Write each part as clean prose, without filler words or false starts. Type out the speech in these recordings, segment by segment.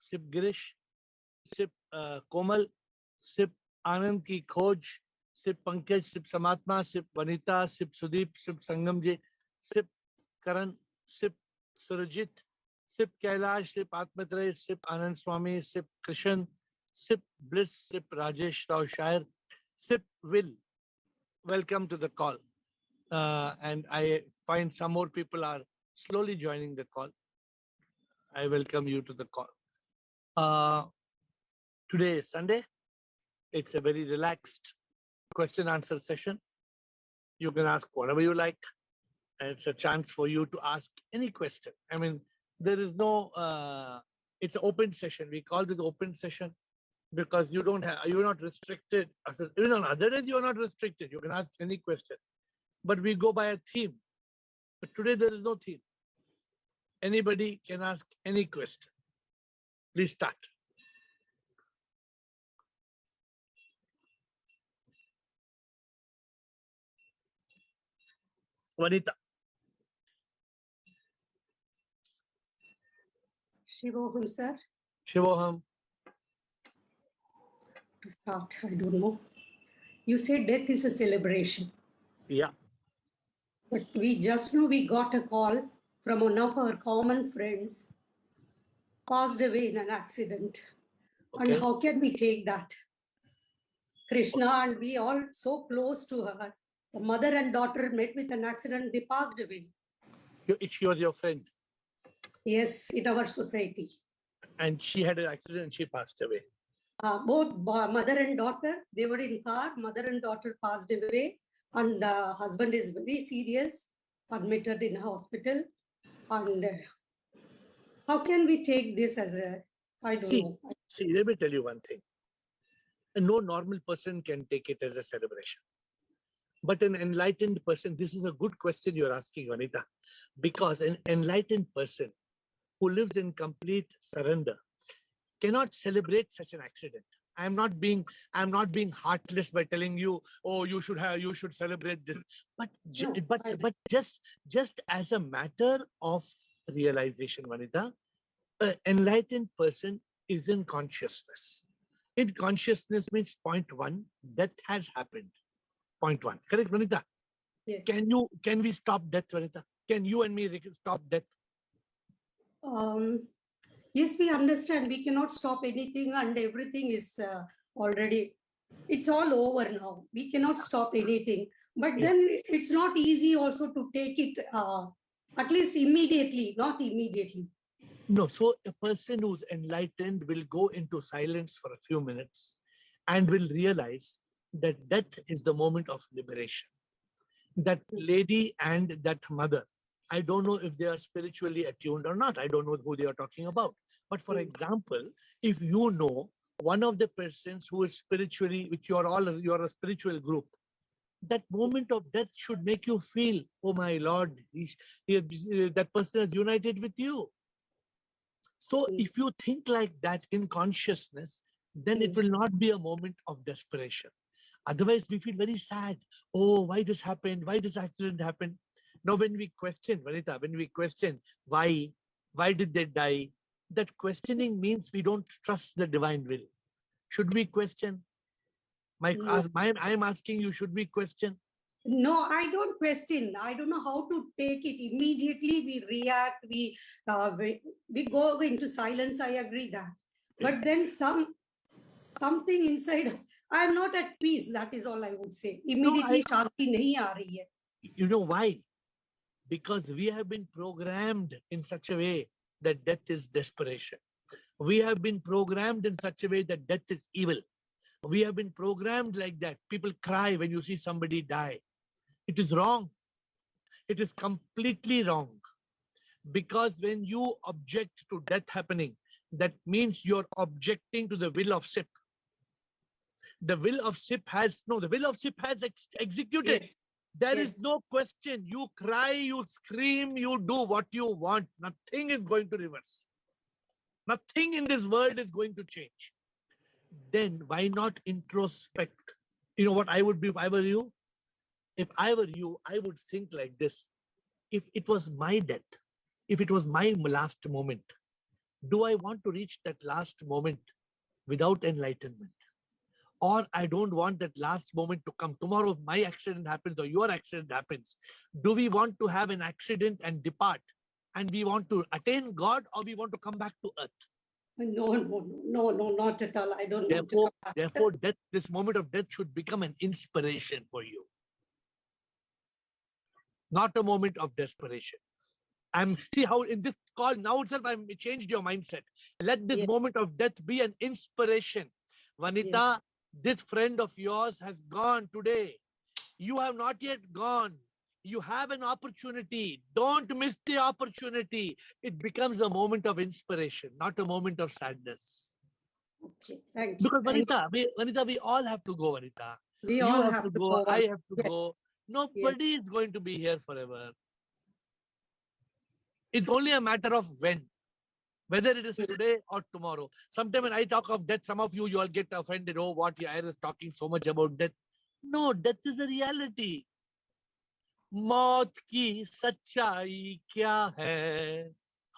Sip Girish, Sip Komal, Sip Anand Ki Khoj, Sip Pankaj, Sip Samatma, Sip Vanita, Sip Sudeep, Sip Sangamji, Sip Karan, Sip Surajit, Sip Kailash, Sip Atmatray, Sip Anand Swami, Sip Krishan, Sip Bliss, Sip Rajesh Rao Shair, Sip Will. Welcome to the call. And I find some more people are slowly joining the call. I welcome you to the call. Today is Sunday. It's a very relaxed question answer session. You can ask whatever you like. And it's a chance for you to ask any question. I mean, there is no, it's an open session. We call it open session because you don't have, you're not restricted. Even on other days, you're not restricted. You can ask any question. But we go by a theme. But today there is no theme. Anybody can ask any question. Please start. Vanita. Shivoham, sir. Shivoham. To start, I don't know. You said death is a celebration. Yeah. But we just know we got a call from one of our common friends, passed away in an accident. Okay. And how can we take that? Krishna and we all so close to her. The mother and daughter met with an accident, they passed away. She was your friend? Yes, in our society. And she had an accident and she passed away. Both mother and daughter, they were in car, mother and daughter passed away. And husband is very serious, admitted in hospital. And how can we take this as a, I don't know. See, let me tell you one thing. No normal person can take it as a celebration. But an enlightened person, this is a good question you're asking, Vanita, because an enlightened person who lives in complete surrender cannot celebrate such an accident. I'm not being heartless by telling you, oh, you should celebrate this. But just as a matter of realization, Vanita, an enlightened person is in consciousness. In consciousness means point one, death has happened. Point one. Correct, Vanita? Yes. Can we stop death, Vanita? Can you and me stop death? Yes, we understand we cannot stop anything and everything is already, it's all over now. We cannot stop anything. But then it's not easy also to take it at least immediately, not immediately. No, so a person who's enlightened will go into silence for a few minutes and will realize that death is the moment of liberation. That lady and that mother, I don't know if they are spiritually attuned or not. I don't know who they are talking about. But for example, if you know one of the persons who is spiritually, which you're a spiritual group, that moment of death should make you feel, oh my Lord, that person is united with you. So if you think like that in consciousness, then it will not be a moment of desperation. Otherwise, we feel very sad. Oh, why this happened? Why this accident happened? Now, when we question, Vanita, when we question why did they die? That questioning means we don't trust the divine will. Should we question? I am asking you, should we question? No, I don't question. I don't know how to take it. Immediately we react, we go into silence. I agree that. But then something inside us, I am not at peace. That is all I would say. Immediately, Shanti nahi aa rahi hai. You know why? Because we have been programmed in such a way that death is desperation. We have been programmed in such a way that death is evil. We have been programmed like that. People cry when you see somebody die. It is wrong. It is completely wrong. Because when you object to death happening, that means you're objecting to the will of Sip. The will of Sip has executed. Yes. There is no question. You cry, you scream, you do what you want. Nothing is going to reverse. Nothing in this world is going to change. Then why not introspect? You know what I would be if I were you? If I were you, I would think like this. If it was my death, if it was my last moment, Do I want to reach that last moment without enlightenment? Or I don't want that last moment to come. Tomorrow my accident happens or your accident happens. Do we want to have an accident and depart? And we want to attain God, or we want to come back to earth? No, not at all. I don't want to Therefore, come back. therefore, death, this moment of death should become an inspiration for you, not a moment of desperation. See how in this call now itself I've changed your mindset. Let this Yes. moment of death be an inspiration. Vanita, this friend of yours has gone today. You have not yet gone. You have an opportunity. Don't miss the opportunity. It becomes a moment of inspiration, not a moment of sadness. Okay, thank you. Because Thank Vanita, we all have to go, Vanita. We You all have to go. I have to Yes. go. Nobody is going to be here forever. It's only a matter of when. Whether it is today or tomorrow. Sometime when I talk of death, some of you all get offended. Oh, what AiR is talking so much about death. No, death is the reality. मौत की सच्चाई क्या है,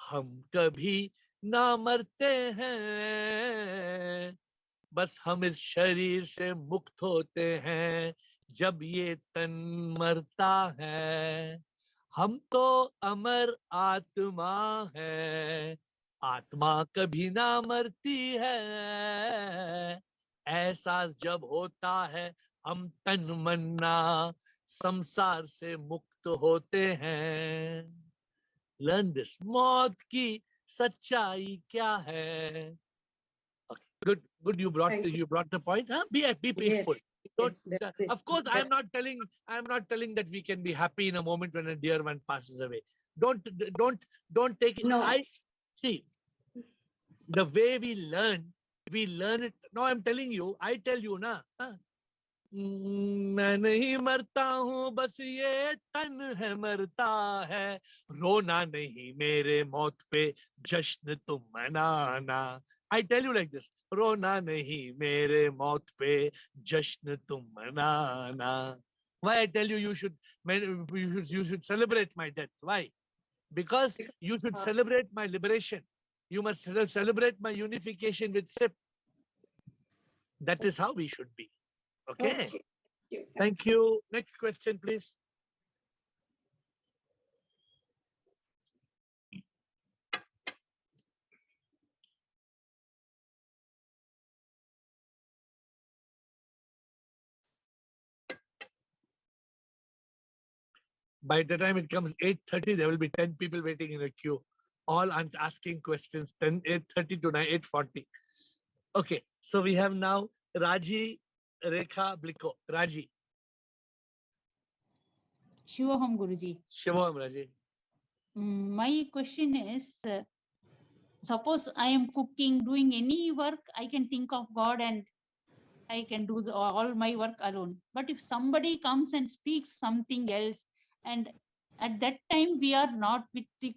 हम कभी ना मरते हैं, बस हम इस शरीर से मुक्त होते हैं जब ये तन मरता है. हम तो अमर आत्मा है, आत्मा कभी ना मरती है. एहसास जब होता है हम तन मन्ना संसार से मुक्त होते हैं. Learn this. मौत की सच्चाई क्या है? Okay. Good. You brought the point. Huh? Be peaceful. Yes, Of course, I'm not telling that we can be happy in a moment when a dear one passes away. Don't take it. No. I see the way we learn it. No, I'm telling you. I tell you na. मैं नहीं मरता हूँ, बस ये तन है मरता है. रोना नहीं मेरे मौत पे, जश्न तुम मनाना. I tell you like this. रोना नहीं मेरे मौत पे, जश्न तुम मनाना. Why I tell you you should celebrate my death? Why? Because you should celebrate my liberation. You must celebrate my unification with SIP. That is how we should be. Okay. Thank you. Next question, please. By the time it comes 8:30, there will be 10 people waiting in a queue, all asking questions. 8:30 to 8:40. Okay, so we have now Raji Rekha Bliko. Raji. Shivaham Guruji. Shivaham, Raji. My question is, suppose I am cooking, doing any work, I can think of God and I can do all my work alone. But if somebody comes and speaks something else, and at that time we are not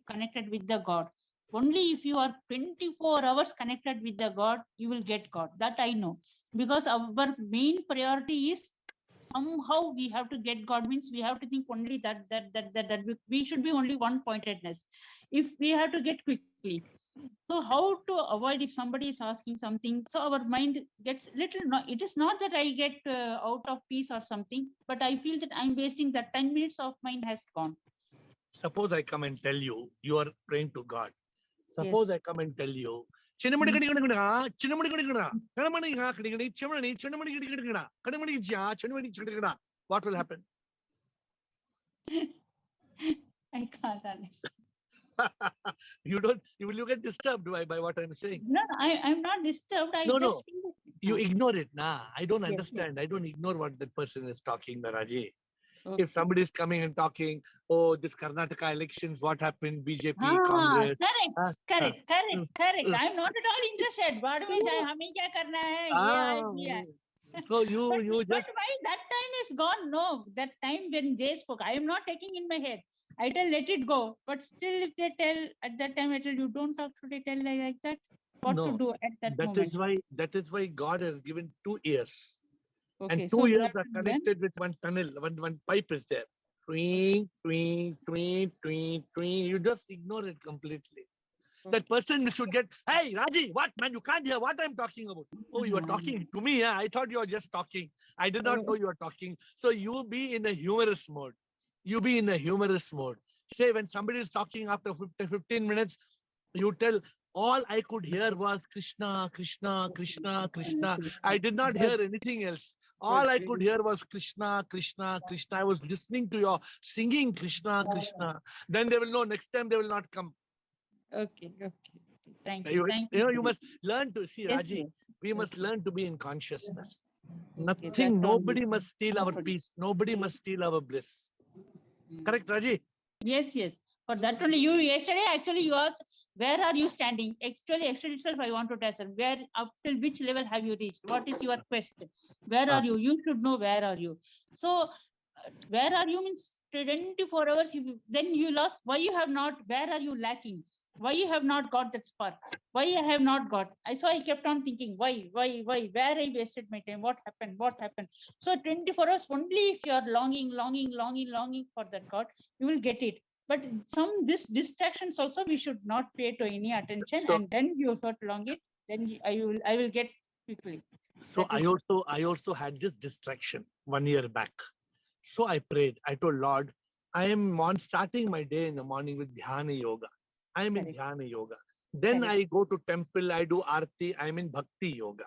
connected with the God. Only if you are 24 hours connected with the God, you will get God. That I know. Because our main priority is somehow we have to get God, means we have to think only that we should be only one pointedness. If we have to get quickly. So how to avoid if somebody is asking something? So our mind gets little, it is not that I get out of peace or something, but I feel that I'm wasting that 10 minutes of mine has gone. Suppose I come and tell you, you are praying to God. Suppose I come and tell you, what will happen? I can't understand. You will get disturbed by what I'm saying. No, I'm not disturbed. No. You ignore it. I don't understand. Yes. I don't ignore what that person is talking, Raji. Okay. If somebody is coming and talking, oh, this Karnataka elections, what happened, BJP, Congress. Correct. I'm not at all interested. What means हमें क्या करना है? So you but just. Why that time is gone? No, that time when Jay spoke, I am not taking in my head. I tell let it go. But still, if they tell at that time, I tell you don't talk today. Tell like that. What to do at that moment? That is why God has given 2 ears. Okay, and 2 ears are connected with one tunnel. One pipe is there. Twing, twing, twing, twing, twing. You just ignore it completely. That person should get, hey, Raji, what, man, you can't hear what I'm talking about. Oh, you are talking to me. Yeah? I thought you were just talking. I did not know you were talking. So you be in a humorous mode. You be in a humorous mode. Say when somebody is talking after 15 minutes, you tell, all I could hear was Krishna, Krishna, Krishna, Krishna. I did not hear anything else. All I could hear was Krishna, Krishna, Krishna. I was listening to your singing Krishna, Krishna. Then they will know next time they will not come. Okay. Thank you. You must learn to see, Yes, Raji. yes. We must learn to be in consciousness. Okay, Nothing, that's all. nobody must steal our peace. Nobody must steal our bliss. Correct, Raji? Yes. For that only, you yesterday actually you asked, where are you standing? Actually, yesterday itself I want to tell you, where up till which level have you reached? What is your quest? Where are you? You should know where are you. So, where are you means 24 hours. Then you'll ask why you have not. Where are you lacking? Why you have not got that spark? Why I have not got? I kept on thinking, why? Where I wasted my time? What happened? So 24 hours only if you are longing for that God, you will get it. But this distractions also we should not pay to any attention, So- and then you start long it. Then I will get quickly. So That is- I also had this distraction 1 year back. So I prayed. I told Lord, I am starting my day in the morning with Dhyana Yoga. I am in Correct. Dhyana Yoga. Then Correct. I go to temple, I do Aarti, I am in Bhakti Yoga.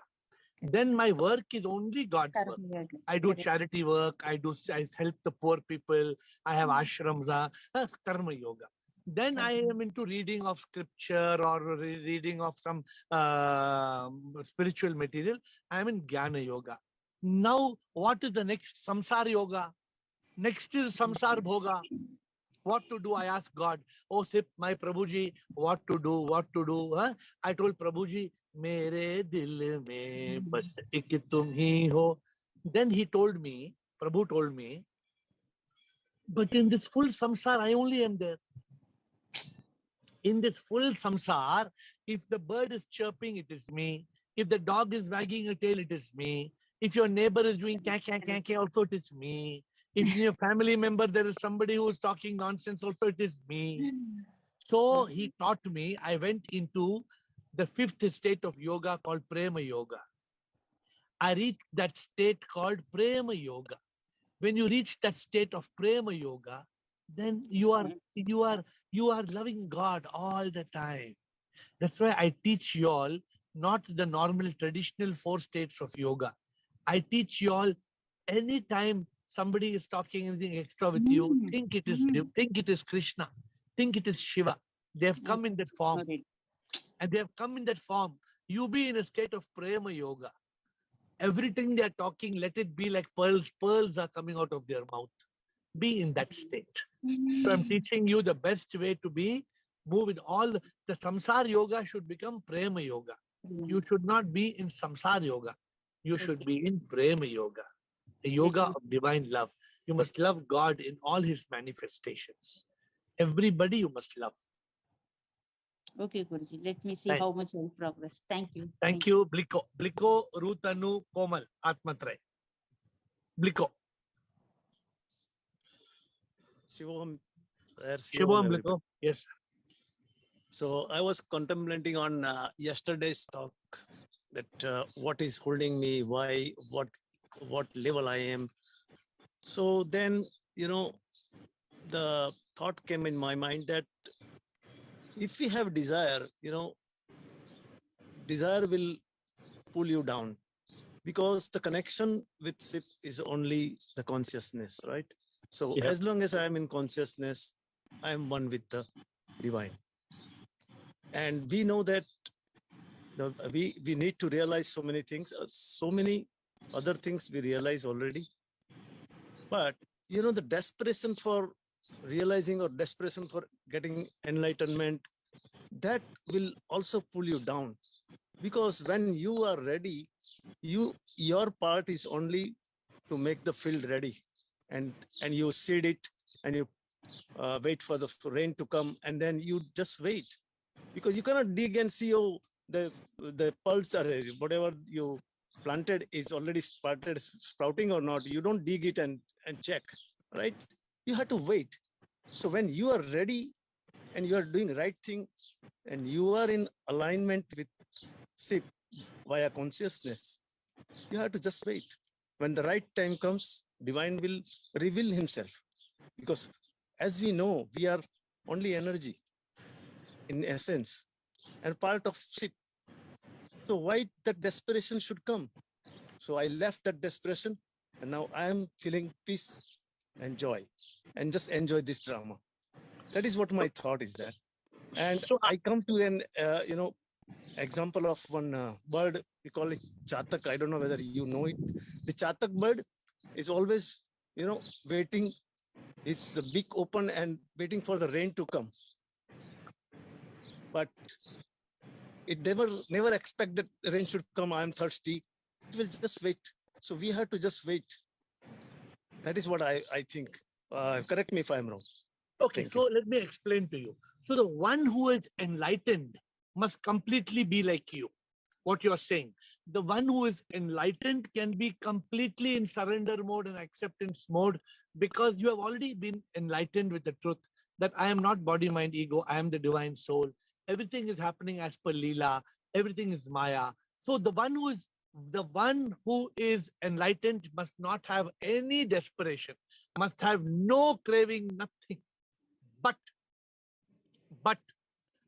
Then my work is only God's work. Karma yoga. I do Correct. charity work, I help the poor people, I have ashrams, Karma Yoga. Then I am into reading of scripture or reading of some spiritual material. I am in Jnana Yoga. Now, what is the next? Samsara Yoga. Next is Samsar Bhoga. What to do? I asked God. Oh, Sip, my Prabhuji, what to do? Huh? I told Prabhuji, mere dil mein bas ek tum hi ho. Then he told me, Prabhu told me, but in this full samsar, I only am there. In this full samsar, if the bird is chirping, it is me. If the dog is wagging a tail, it is me. If your neighbor is doing kya, also it is me. If in your family member there is somebody who is talking nonsense, also it is me. So he taught me, I went into the 5th state of yoga called Prema Yoga. I reached that state called Prema Yoga. When you reach that state of Prema Yoga, then you are loving God all the time. That's why I teach you all not the normal traditional 4 states of yoga. I teach you all anytime somebody is talking anything extra with you, think it is Krishna, think it is Shiva. They have come in that form. And they have come in that form. You be in a state of Prema Yoga. Everything they are talking, let it be like pearls. Pearls are coming out of their mouth. Be in that state. So I'm teaching you the best way to be. Move in all the samsara yoga should become prema yoga. You should not be in samsara yoga. You should be in prema yoga, the yoga of divine love. You must love God in all his manifestations. Everybody you must love. Okay, Guruji. Let me see how much I will progress. Thank you. Thank you. Bliko, Rutanu, Komal, Atmatray. Bliko. Shivam, Bliko. Yes. So I was contemplating on yesterday's talk that what is holding me, why, what level I am. So then, the thought came in my mind that if we have desire, desire will pull you down because the connection with SIP is only the consciousness, right? So as long as I am in consciousness, I am one with the divine. And we know that we need to realize so many things, so many other things we realize already. But, the desperation for realizing or desperation for getting enlightenment, that will also pull you down. Because when you are ready, your part is only to make the field ready. And you seed it and you wait for the rain to come, and then you just wait. Because you cannot dig and see, the pulse or whatever you planted is already started sprouting or not. You don't dig it and check, right? You have to wait. So when you are ready and you are doing right thing, and you are in alignment with SIP via consciousness, you have to just wait. When the right time comes, divine will reveal himself. Because as we know, we are only energy in essence and part of SIP. So why that desperation should come? So I left that desperation, and now I am feeling peace and joy, and just enjoy this drama. That is what my thought is that. And So I come to an example of one bird. We call it chatak. I don't know whether you know it. The chatak bird is always waiting. It's a beak open and waiting for the rain to come. But it never expect that rain should come. I'm thirsty. It will just wait. So we have to just wait. That is what I think. Correct me if I'm wrong. okay, Thank so let me explain to you. So the one who is enlightened must completely be like you. What you're saying, the one who is enlightened can be completely in surrender mode and acceptance mode, because you have already been enlightened with the truth that I am not body, mind, ego. I am the divine soul. Everything is happening as per Leela. Everything is Maya. So the one who is enlightened must not have any desperation, must have no craving, nothing. But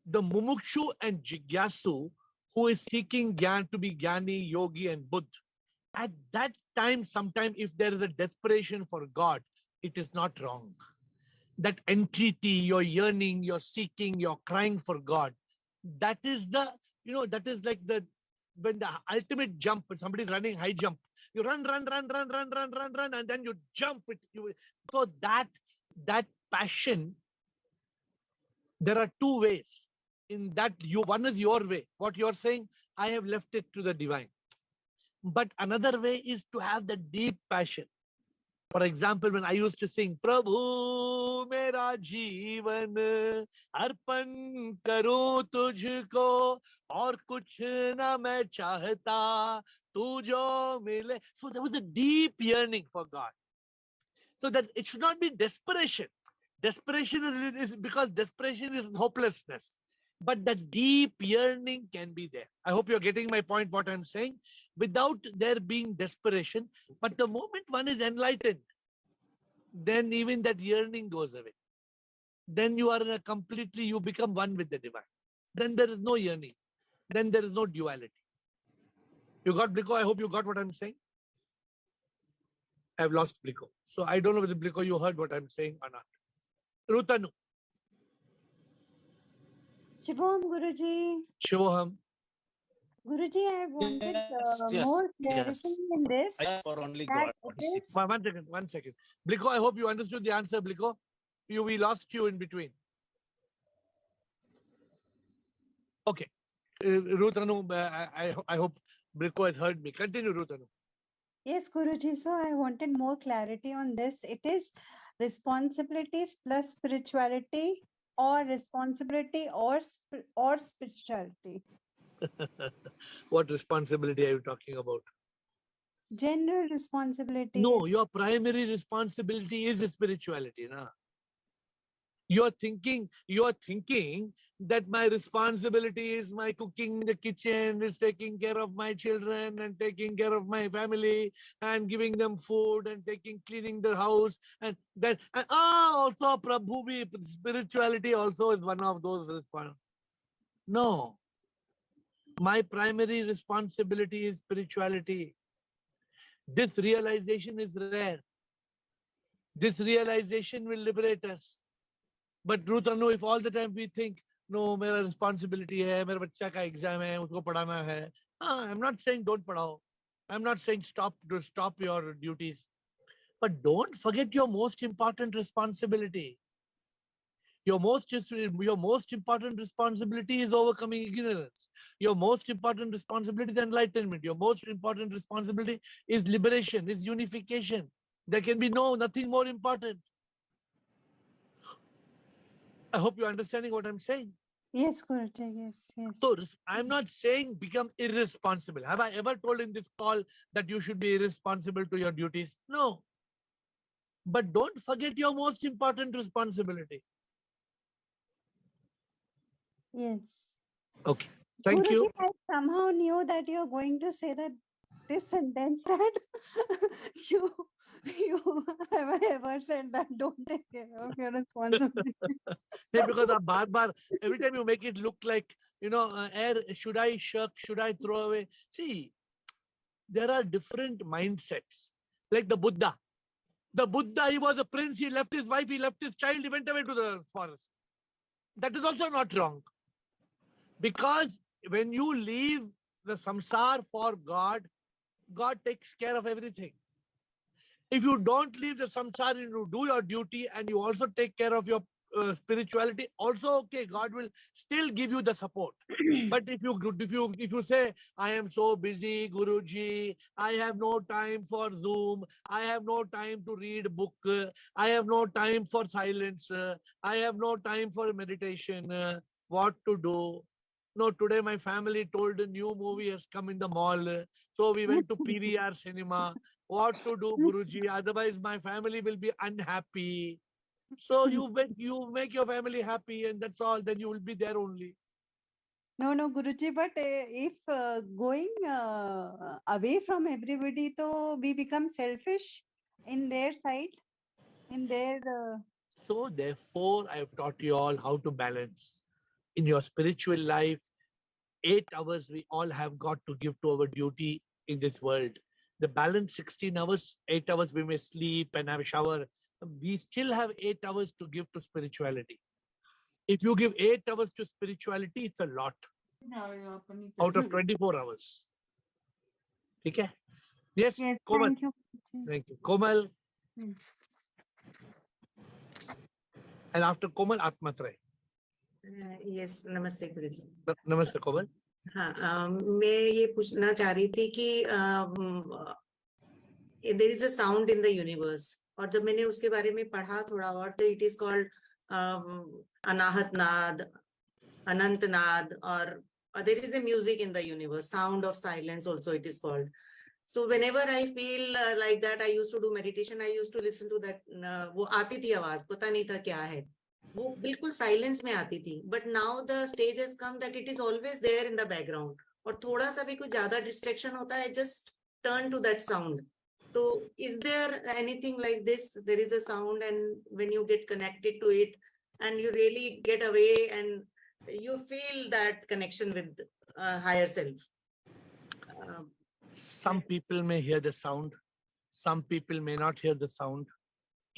the mumukshu and jigyasu, who is seeking gyan to be Gyani, Yogi, and Buddha, at that time, sometime if there is a desperation for God, it is not wrong. That entreaty, you're yearning, you're seeking, you're crying for God. That is that is like when the ultimate jump, when somebody's running high jump, you run, and then you jump. So that passion, there are two ways. In that, one is your way. What you're saying, I have left it to the divine. But another way is to have the deep passion. For example, when I used to sing, Prabhu mera jeevan arpan karu tujhko aur kuch na main chahta tu jo mile. So there was a deep yearning for God. So that it should not be desperation. Desperation is because desperation is hopelessness. But the deep yearning can be there. I hope you're getting my point, what I'm saying, without there being desperation. But the moment one is enlightened, then even that yearning goes away. Then you are you become one with the divine. Then there is no yearning. Then there is no duality. You got Bliko? I hope you got what I'm saying. I've lost Bliko. So I don't know whether Bliko you heard what I'm saying or not. Rutanu. Shivam, Guruji. Shivoham. Guruji, I wanted yes, more clarity yes. in this. I for only That God. it is, One second. Bliko, I hope you understood the answer, Bliko. We lost you in between. Okay. Rutanu, I hope Bliko has heard me. Continue, Rutanu. yes, Guruji. So I wanted more clarity on this. It is responsibilities plus spirituality, or responsibility or spirituality. What responsibility are you talking about? General responsibilities. No, your primary responsibility is spirituality. Na? You're thinking that my responsibility is my cooking in the kitchen, is taking care of my children and taking care of my family and giving them food and cleaning the house. And then, also Prabhu, spirituality also is one of those responsibilities. No, my primary responsibility is spirituality. This realization is rare. This realization will liberate us. But Rutanu, if all the time we think, no, मेरा responsibility है, मेरे बच्चा का exam है, उसको पढ़ाना है. I'm not saying don't पढ़ाओ. I'm not saying stop your duties. But don't forget your most important responsibility. Your most important responsibility is overcoming ignorance. Your most important responsibility is enlightenment. Your most important responsibility is liberation, is unification. There can be nothing more important. I hope you're understanding what I'm saying. Yes, Guruji. Yes, yes. So I'm not saying become irresponsible. Have I ever told in this call that you should be irresponsible to your duties? No. But don't forget your most important responsibility. Yes. Okay. Thank Guruji, you. I somehow knew that you're going to say that this sentence that you have I ever said that don't take care of your responsibility. Yeah, because every time you make it look like, AiR, should I shirk? Should I throw away? See, there are different mindsets. Like the Buddha. The Buddha, he was a prince. He left his wife. He left his child. He went away to the forest. That is also not wrong. Because when you leave the samsar for God, God takes care of everything. If you don't leave the samsara and you do your duty and you also take care of your spirituality, also okay, God will still give you the support. But if you say, I am so busy, Guruji, I have no time for Zoom, I have no time to read book, I have no time for silence, I have no time for meditation, what to do? No, today my family told a new movie has come in the mall, so we went to PVR cinema. What to do, Guruji? Otherwise, my family will be unhappy. So you make your family happy, and that's all. Then you will be there only. No, Guruji, but if going away from everybody, so we become selfish in their side, in their. So therefore, I have taught you all how to balance in your spiritual life. 8 hours we all have got to give to our duty in this world. The balance 16 hours, 8 hours we may sleep and have a shower. We still have 8 hours to give to spirituality. If you give 8 hours to spirituality, it's a lot out of 24 hours. Okay? Yes, Yes, Komal. thank you. Thank you. Komal. Hmm. And after Komal, Atmatray. Yes नमस्ते गुरुजी Namaste, Komal. हाँ मैं ये पूछना चाह रही थी कि there is a sound in the universe और जब मैंने उसके बारे में पढ़ा थोड़ा और तो इट इज कॉल्ड अनाहत नाद अनंत नाद और there is a music in the universe sound of silence also it is called so whenever I feel like that I used to do meditation I used to listen to that वो आती थी आवाज पता नहीं था क्या है वो बिल्कुल साइलेंस में आती थी but now the stage has come that it is always there in the background और थोड़ा सा भी कुछ ज्यादा डिस्ट्रैक्शन होता है just turn to that sound तो is there anything like this there is a sound and when you get connected to it and you really get away and you feel that connection with higher self Some people may hear the sound, some people may not hear the sound.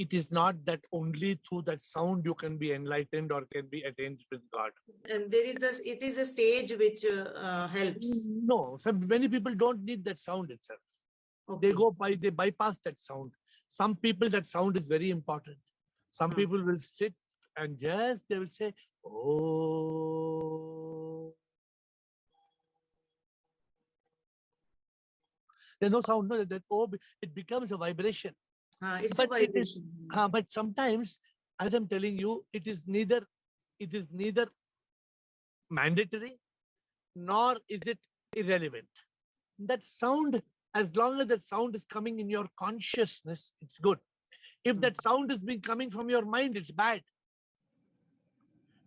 It is not that only through that sound you can be enlightened or can be attained with God. And it is a stage which helps. No, many people don't need that sound itself. Okay. They bypass that sound. Some people, that sound is very important. Some people will sit and just they will say, oh. There's no sound, no, that oh, it becomes a vibration. It's a vibration. But sometimes, as I'm telling you, it is neither mandatory nor is it irrelevant. That sound, as long as that sound is coming in your consciousness, it's good. If that sound is being coming from your mind, it's bad.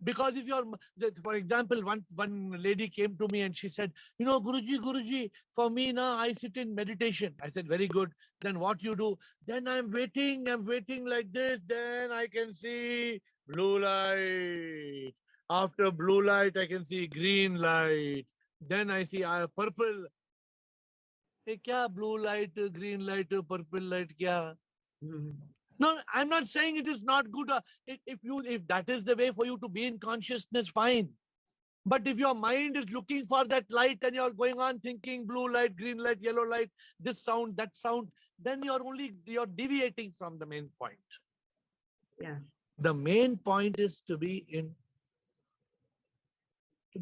Because if for example, one lady came to me and she said, Guruji, for me now I sit in meditation. I said, very good. Then what you do? Then I'm waiting like this. Then I can see blue light. After blue light, I can see green light. Then I see purple. Hey, kya blue light, green light, purple light, kya? No, I'm not saying it is not good. If that is the way for you to be in consciousness, fine. But if your mind is looking for that light and you're going on thinking blue light, green light, yellow light, this sound, that sound, then you're deviating from the main point. Yeah. The main point is to be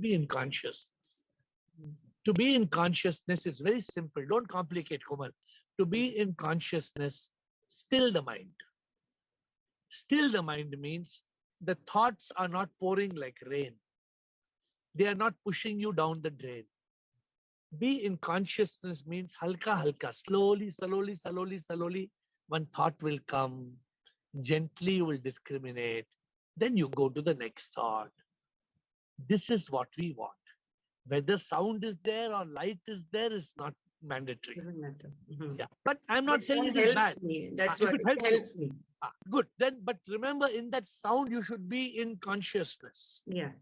in consciousness. To be in consciousness is very simple. Don't complicate, Kumar. To be in consciousness, still the mind. Still the mind means the thoughts are not pouring like rain. They are not pushing you down the drain. Be in consciousness means halka halka, slowly, one thought will come. Gently you will discriminate. Then you go to the next thought. This is what we want. Whether sound is there or light is there is not mandatory. Doesn't matter. Mhm. Yeah, but I'm not But saying sound it is bad. helps me. That's If what it helps you. helps me. Good. Then, but remember, in that sound, you should be in consciousness. Yeah.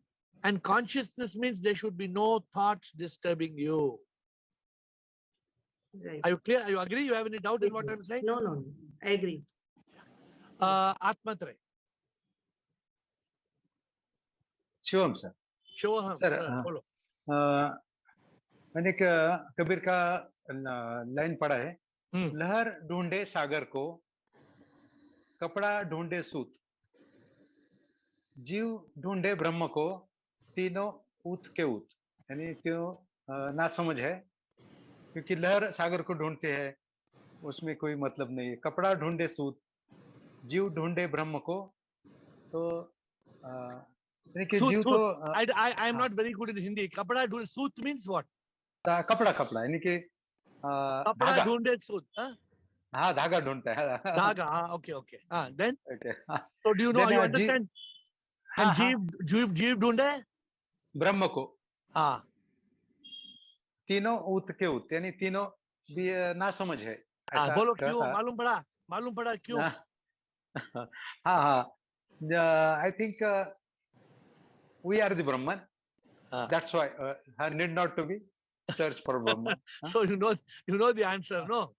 And consciousness means there should be no thoughts disturbing you. Right. Are you clear? Are you agree? You have any doubt in Yes, what yes. I'm saying? No, no, no. I agree. Atmatre. Shivam sir Shoham. Sir, Sir, follow. मैंने एक कबीर का line पढ़ा है, लहर ढूंढे सागर को, कपड़ा ढूंढे सूत, जीव ढूंढे ब्रह्म को, तीनों ऊत के ऊत। यानी तीनों ना समझ है, क्योंकि लहर सागर को ढूंढती है, उसमें कोई मतलब नहीं है। कपड़ा ढूंढे सूत, जीव ढूंढे ब्रह्म को, तो यानी कि जीव तो I am not very good in Hindi. Kapda ढूंढे सूत means what? कपड़ा यानी कि कपड़ा ढूंढे सूत. हाँ, धागा ढूंढता है। धागा. Okay. Then. Okay. So do you know? Then, You understand? And जीव ढूंढे ब्रह्म को, हाँ, तीनों ऊत के ऊत, यानी तीनों भी ना समझ है। ऐसा बोलो क्यों? मालूम पड़ा क्यों? हाँ, I think we are the Brahman. That's why I need not to be search for Brahman. So you know the answer, no?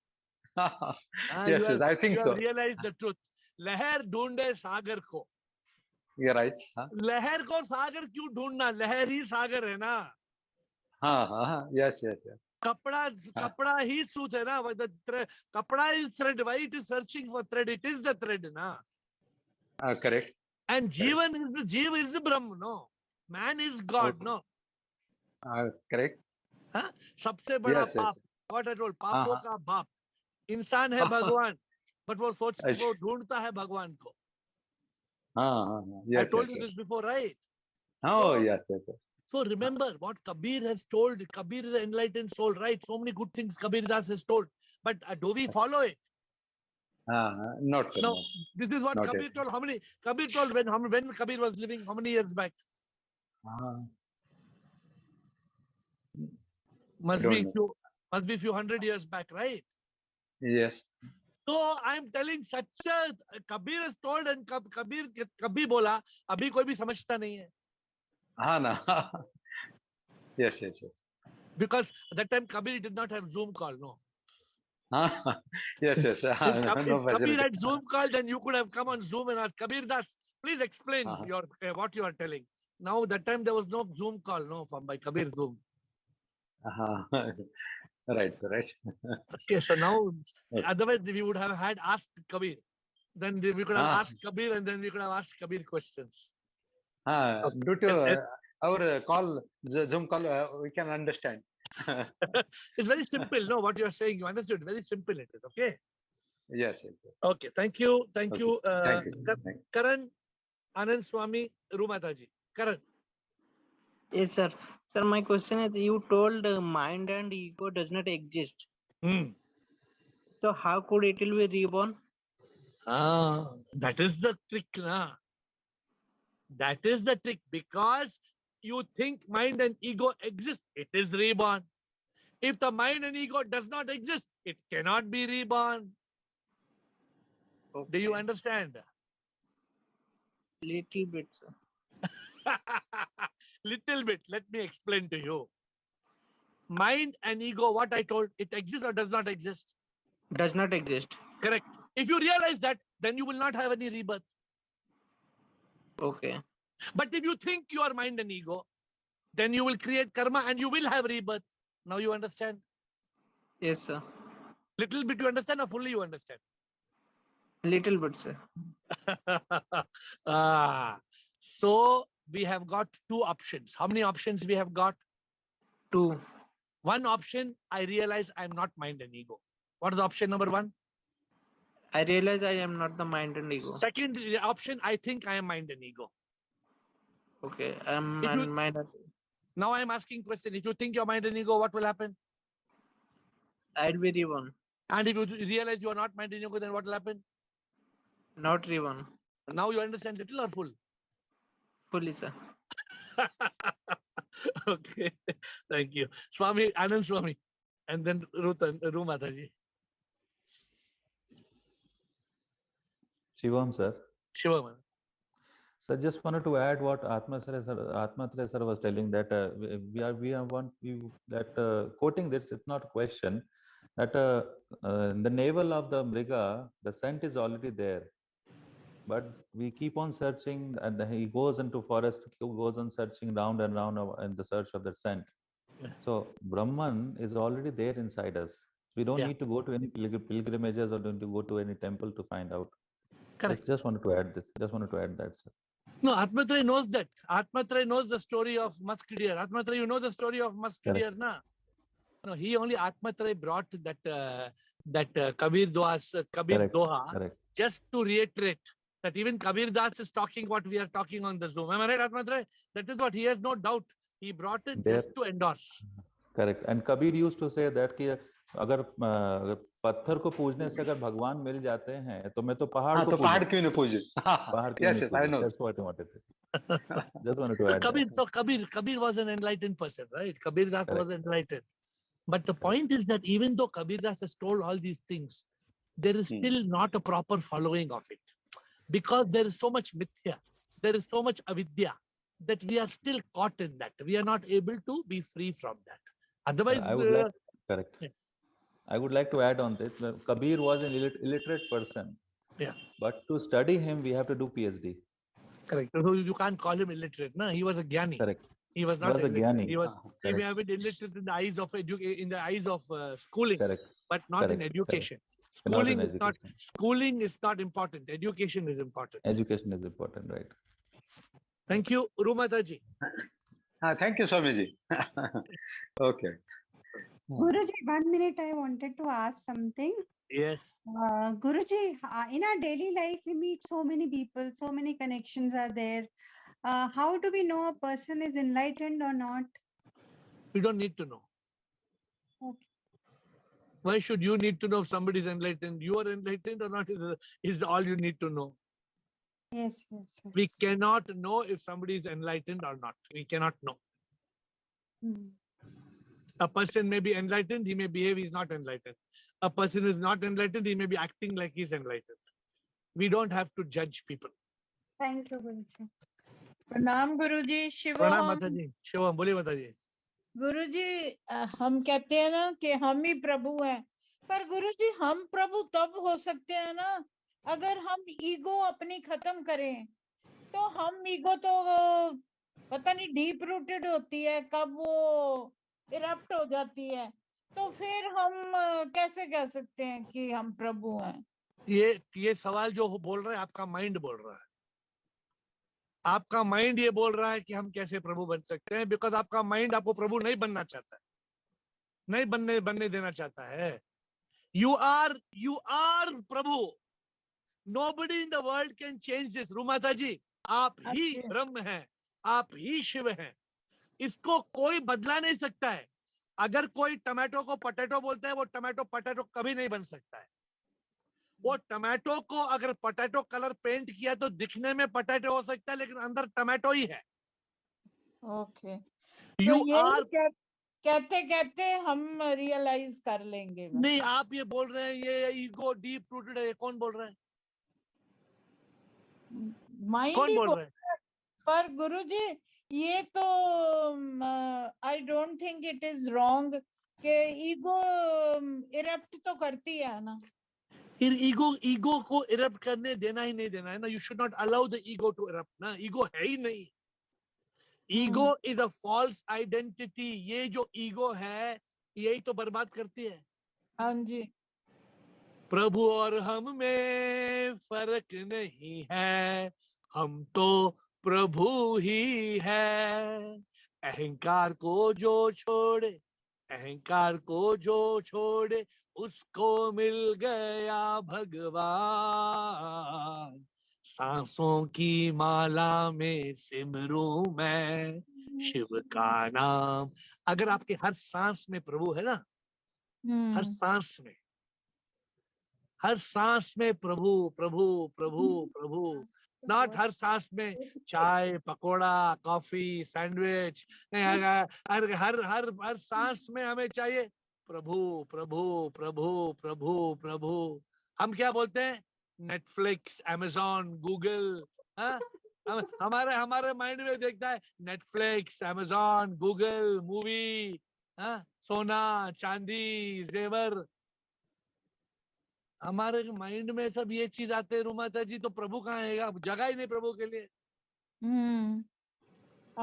Yes, I think so. You have realized the truth. लहर ढूंढे सागर को. You're right. लहर को सागर क्यों ढूंढना? लहर ही सागर है ना. हाँ, yes. कपड़ा ही सूत है ना. कपड़ा is thread. Why it is searching for thread? It is the thread na. Correct. And जीव is the Brahma, no? Man is God, no? Correct. सबसे बड़ा Yes. पाप, what I told, पापों का बाप इंसान है भगवान, but वो ढूंढता है भगवान को. Yes, I told you this before, right? Oh, yes. So remember what Kabir has told. Kabir is an enlightened soul, right? So many good things Kabir Das has told, but do we follow it? Not so. No. This is what Kabir told. How many Kabir told when Kabir was living? How many years back? Must be few hundred years back, right? Yes. So I'm telling such a Kabir has told and Kabir kabhi bola, abhi koi bhi samajhta nahi hai. ना. Yes. Because at that time Kabir did not have Zoom call, no. Yes. If Kabir had Zoom call, then you could have come on Zoom and asked Kabir Das, please explain what you are telling. Now that time there was no Zoom call, no, by Kabir Zoom. Right. Okay, so now otherwise we would have had asked Kabir. Then we could have asked Kabir and then we could have asked Kabir questions. Due to our call, Zoom call, we can understand. It's very simple, no, what you are saying, you understood. Very simple it is, okay? Yes. Okay, thank you. Thank you. Karan, Anand Swami, Rumataji. Karan. Yes, sir. Sir, my question is, you told mind and ego does not exist. So how could it will be reborn? That is the trick, na. That is the trick. Because you think mind and ego exist, it is reborn. If the mind and ego does not exist, it cannot be reborn. Okay. Do you understand? Little bit, sir. Little bit. Let me explain to you. Mind and ego, what I told, it exists or does not exist? Does not exist. Correct. If you realize that, then you will not have any rebirth. Okay. But if you think you are mind and ego, then you will create karma and you will have rebirth. Now you understand? Yes, sir. Little bit you understand or fully you understand? Little bit, sir. So we have got two options. How many options we have got? Two. One option, I realize I am not mind and ego. What is option number one? I realize I am not the mind and ego. Second option, I think I am mind and ego. Okay, I am mind and ego. Now I am asking question. If you think you're mind and ego, what will happen? I'll be reborn. And if you realize you are not mind and ego, then what will happen? Not reborn. Now you understand little or full? Fully, sir. Okay, thank you. Swami, Anand Swami, and then Ru Mataji. Shivam sir. Shivam. So just wanted to add what Atmatraya sir was telling, that quoting this, it's not a question, that in the navel of the Mriga, the scent is already there, but we keep on searching, and he goes into forest, goes on searching round and round in the search of that scent. So Brahman is already there inside us. We don't need to go to any pilgrimages or don't to go to any temple to find out. Correct. Just wanted to add this. Just wanted to add that, sir. No, Atmatraya knows that. Atmatraya knows the story of musk deer. Atmatraya, you know the story of musk deer, na? No, he only Atmatraya brought that Kabir Doha Correct. just to reiterate that even Kabir Das is talking what we are talking on the Zoom. Am I right, Atmatraya? That is what he has no doubt. He brought it just to endorse. Correct. And Kabir used to say that कि अगर पत्थर को पूजने से अगर भगवान मिल जाते हैं तो मैं तो पहाड़ को तो पहाड़ क्यों नहीं पूजे? पहाड़ क्यों नहीं पूजे? That's what I wanted to. Just wanted to add. Kabir was an enlightened person, right? Kabir Das was enlightened. But the point is that even though Kabir Das has told all these things, there is still not a proper following of it. Because there is so much mithya, there is so much avidya, that we are still caught in that. We are not able to be free from that. Otherwise, I would like, correct. Yeah. I would like to add on this. Kabir was an illiterate person. Yeah. But to study him, we have to do PhD. Correct. So you can't call him illiterate. No, he was a jnani. Correct. He was not a jnani. He was. He may have been illiterate in the eyes of schooling, correct. But not in education. Correct. Schooling is not important. Education is important. Education is important, right? Thank you, Rumataji. Thank you, Swamiji. Okay. Guruji, 1 minute, I wanted to ask something. Yes. Guruji, in our daily life, we meet so many people, so many connections are there. How do we know a person is enlightened or not? We don't need to know. Okay. Why should you need to know if somebody is enlightened? You are enlightened or not is all you need to know. Yes. We cannot know if somebody is enlightened or not. We cannot know. A person may be enlightened, he may behave, he's not enlightened. A person is not enlightened, he may be acting like he's enlightened. We don't have to judge people. Thank you, Guruji. प्रणाम गुरुजी. प्रणाम माताजी. शिवम बोलिए माताजी. गुरुजी, हम कहते हैं ना कि हम ही प्रभु हैं, पर गुरुजी हम प्रभु तब हो सकते हैं ना अगर हम ईगो अपनी खत्म करें. तो हम ईगो तो पता नहीं डीप रूटेड होती है, कब वो इरप्ट हो जाती है, तो फिर हम कैसे कह सकते हैं कि हम प्रभु हैं? ये सवाल जो बोल रहे हैं आपका माइंड बोल रहा है. आपका माइंड ये बोल रहा है कि हम कैसे प्रभु बन सकते हैं, बिकॉज आपका माइंड आपको प्रभु नहीं बनना चाहता है, नहीं बनने देना चाहता है. You are Prabhu. Nobody in the world can change this. Rumata ji, आप ही ब्रह्म हैं, आप ही शिव हैं. इसको कोई बदला नहीं सकता है. अगर कोई टमाटो को पटेटो बोलता है, वो टमाटो पटेटो कभी नहीं बन सकता है. वो टमाटो को अगर पटेटो कलर पेंट किया तो दिखने में पटेटो हो सकता है, लेकिन अंदर टमाटो ही है. ओके. यू आर कहते हम रियलाइज कर लेंगे. नहीं, आप ये बोल रहे हैं ये ईगो डीप रूटेड है. कौन बोल रहा है? कौन बोल रहा है? पर गुरुजी ये तो I don't think it is wrong कि ईगो इरप्ट तो करती है ना. ईगो को इरप्ट करने देना ही नहीं देना है ना. You should not allow the ego to erupt ना. ईगो है ही नहीं. Ego is a false identity. ये जो ईगो है यही तो बर्बाद करती है. हाँ जी. प्रभु और हम में फर्क नहीं है, हम तो प्रभु ही है. अहंकार को जो छोड़े, अहंकार को जो छोड़े, उसको मिल गया भगवान. सांसों की माला में सिमरूं मैं शिव का नाम. अगर आपके हर सांस में प्रभु है ना, हर सांस में प्रभु प्रभु प्रभु प्रभु, नॉट हर सांस में चाय, पकोड़ा, कॉफी, सैंडविच। नहीं, हर हर हर हर सांस में हमें चाहिए प्रभु प्रभु प्रभु प्रभु प्रभु। हम क्या बोलते हैं? Netflix, Amazon, Google. हमारे हमारे माइंड में देखता है नेटफ्लिक्स, अमेजॉन, गूगल, मूवी, सोना, चांदी, जेवर। हमारे माइंड में सब ये चीज आते हैं रुमाता जी, तो प्रभु कहाँ है? जगह ही नहीं प्रभु के लिए।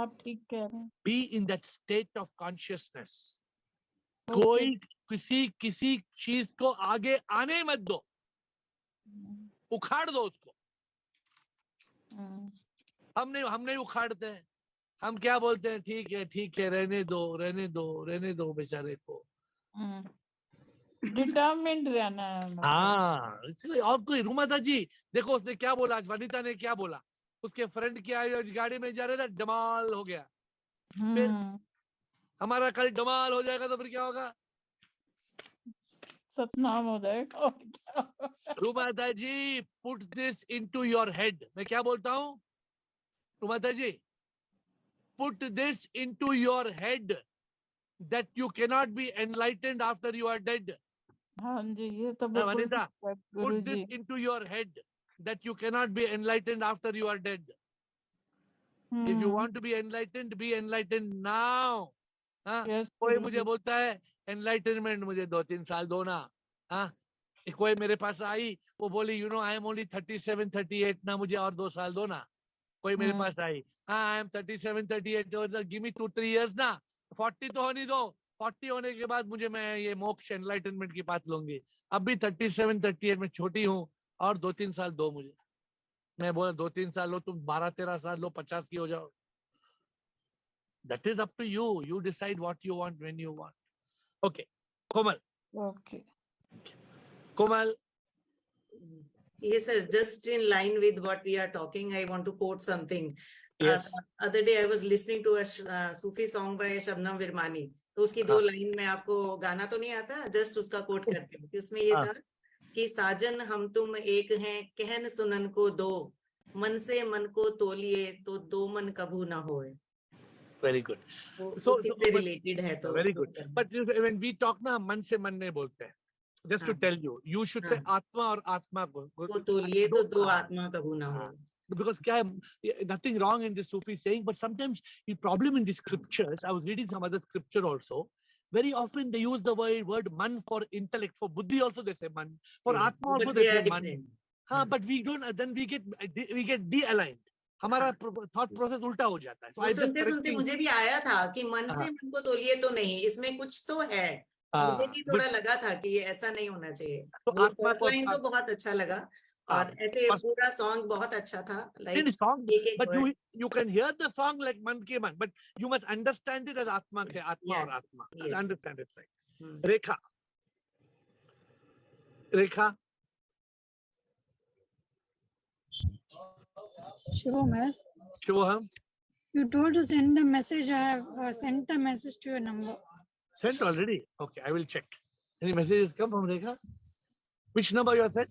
आप ठीक कह रहे हैं। Be in that state of consciousness. Okay. कोई किसी चीज को आगे आने मत दो, उखाड़ दो उसको। हम नहीं उखाड़ते हैं। हम क्या बोलते हैं? ठीक है, रहने दो बेचारे को। डिटरमिन्ड रहना है मतलब। हाँ, इसलिए। और कोई रुमादा जी देखो, उसने क्या बोला आज, वनिता ने क्या बोला? उसके फ्रेंड की गाड़ी में जा रहे थे, डमाल हो गया। फिर हमारा कल डमाल हो जाएगा तो फिर क्या होगा? सतनाम हो जाएगा। Rumada ji, put this into your head. मैं क्या बोलता हूँ Rumada ji? Put this into your head that you cannot be enlightened after you are dead. हाँ जी, ये तो बिल्कुल Vanita, Guru put this ji. into your head that you cannot be enlightened after you are dead. If you want to be enlightened now. Yes, कोई गुरु मुझे जी। बोलता है enlightenment मुझे 2-3 साल दो ना। कोई मेरे पास आई, वो बोली I am only 37, 38 ना, मुझे और 2 साल दो ना। कोई मेरे पास आई, I am 37, 38, give me 2-3 years ना, 40 तो होने दो। 40 होने के बाद मैं ये मोक्ष एनलाइटनमेंट की बात लूंगी। अब भी 37, 38 में छोटी हूँ, और 2-3 साल दो मुझे। मैं बोला 2-3 साल लो, तुम 12-13 साल लो, 50 की हो जाओ। That is up to you. You decide what you want when you want. Okay, Komal. Okay. Komal. Yes, sir. Just in line with what we are talking, I want to quote something. Yes. Other day I was listening to a Sufi song by Shabnam Virmani. तो उसकी 2 line में, आपको गाना तो नहीं आता, just उसका coat करती हूँ। उसमें ये था कि साजन हम तुम एक हैं, कहन सुनन को दो, मन से मन को तोलिए तो दो मन कभू ना होए। Very good. So related है तो very good. But when we talk ना, मन से मन नहीं बोलते हैं. Just to tell you, you should say आत्मा और आत्मा को तोलिए तो दो आत्मा कभू ना होए. Because nothing wrong in the Sufi saying, but sometimes the problem in the scriptures, I was reading some other scripture also, very often they use the word man for intellect, for buddhi also they say man, for atma also they say man. But we don't, then we get de-aligned. हमारा thought process उल्टा हो जाता है. So सुनते सुनते मुझे भी आया था कि मन से मन को तोलिए तो नहीं, इसमें कुछ तो है. मुझे भी थोड़ा लगा था कि ये ऐसा नहीं होना चाहिए. तो फर्स्ट लाइन तो बहुत अच्छा लगा, और ऐसे पूरा सॉन्ग बहुत अच्छा था. Like song, but you can hear the song like man ke man, but you must understand it as atma ke atma or atma. Yes, understand it right. Rekha. Shivam. You told to send the message. I have sent the message to your number. Sent already? Okay, I will check. Any messages come from Rekha? Which number you have sent?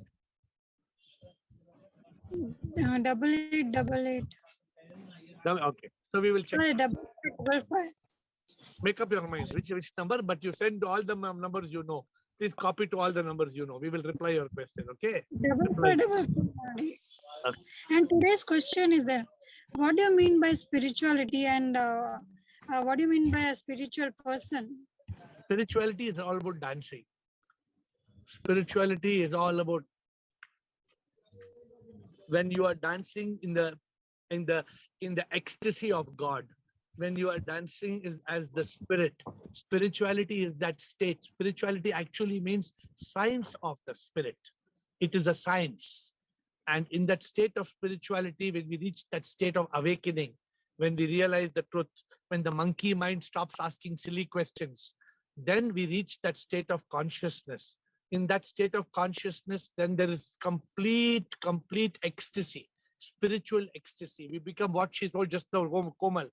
8888. Okay, so we will check. 8855. Make up your mind which number, but you send all the numbers you know. Please copy to all the numbers you know. We will reply your question. Okay. 5555. Okay. And today's question is there. What do you mean by spirituality, and what do you mean by a spiritual person? Spirituality is all about dancing. Spirituality is all about when you are dancing in the ecstasy of God. When you are dancing as the spirit. Spirituality is that state. Spirituality actually means science of the spirit. It is a science. And in that state of spirituality, when we reach that state of awakening, when we realize the truth, when the monkey mind stops asking silly questions, then we reach that state of consciousness. In that state of consciousness, then there is complete ecstasy, spiritual ecstasy. We become what she told just now, Komal.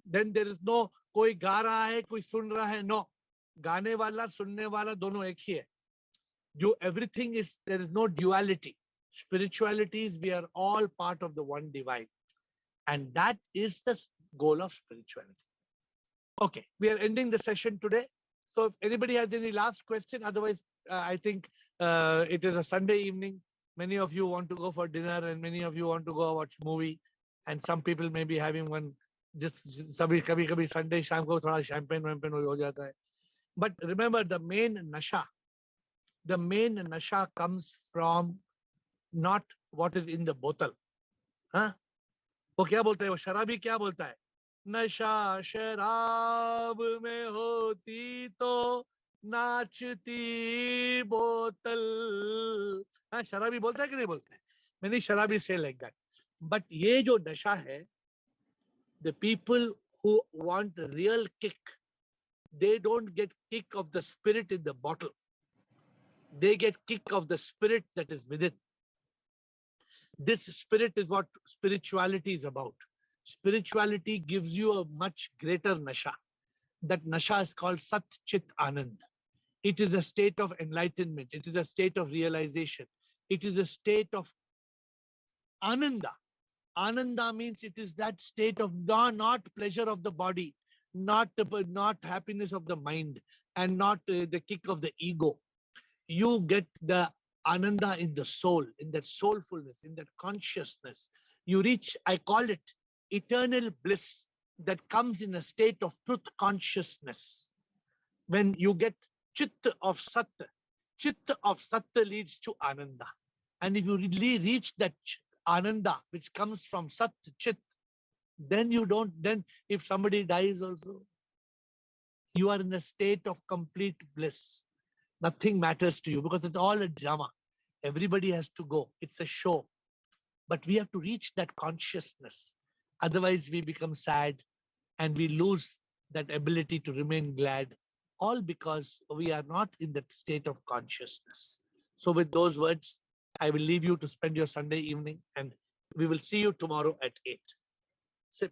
Then there is no koi ga raha hai, koi sun raha hai. No, gaane wala, sunne wala, dono ek hi hai. Everything is, there is no duality. Spiritualities, we are all part of the one divine. And that is the goal of spirituality. Okay, we are ending the session today. So if anybody has any last question, otherwise, I think it is a Sunday evening. Many of you want to go for dinner and many of you want to go watch movie. And some people may be having one, just kabhi Sunday, sham ko thoda champagne ho jata hai. But remember, the main nasha comes from not what is in the bottle. Huh? वो क्या बोलता है, वो शराबी क्या बोलता है, नशा शराब में होती तो नाचती बोतल. हाँ, शराबी बोलता है कि नहीं बोलता है? Many शराबी say like that. But ये जो नशा है, the people who want the real kick, they don't get kick of the spirit in the bottle. They get kick of the spirit that is within. This spirit is what spirituality is about. Spirituality gives you a much greater nasha. That nasha is called Sat Chit Anand. It is a state of enlightenment. It is a state of realization. It is a state of ananda. Ananda means it is that state of not pleasure of the body, not happiness of the mind, and not the kick of the ego. You get the ananda in the soul, in that soulfulness, in that consciousness. You reach, I call it, eternal bliss that comes in a state of truth consciousness. When you get chitta of sat leads to ananda. And if you really reach that ananda, which comes from sat chit, then you don't, then if somebody dies also, you are in a state of complete bliss. Nothing matters to you because it's all a drama. Everybody has to go. It's a show. But we have to reach that consciousness. Otherwise, we become sad and we lose that ability to remain glad, all because we are not in that state of consciousness. So with those words, I will leave you to spend your Sunday evening and we will see you tomorrow at 8. Sit.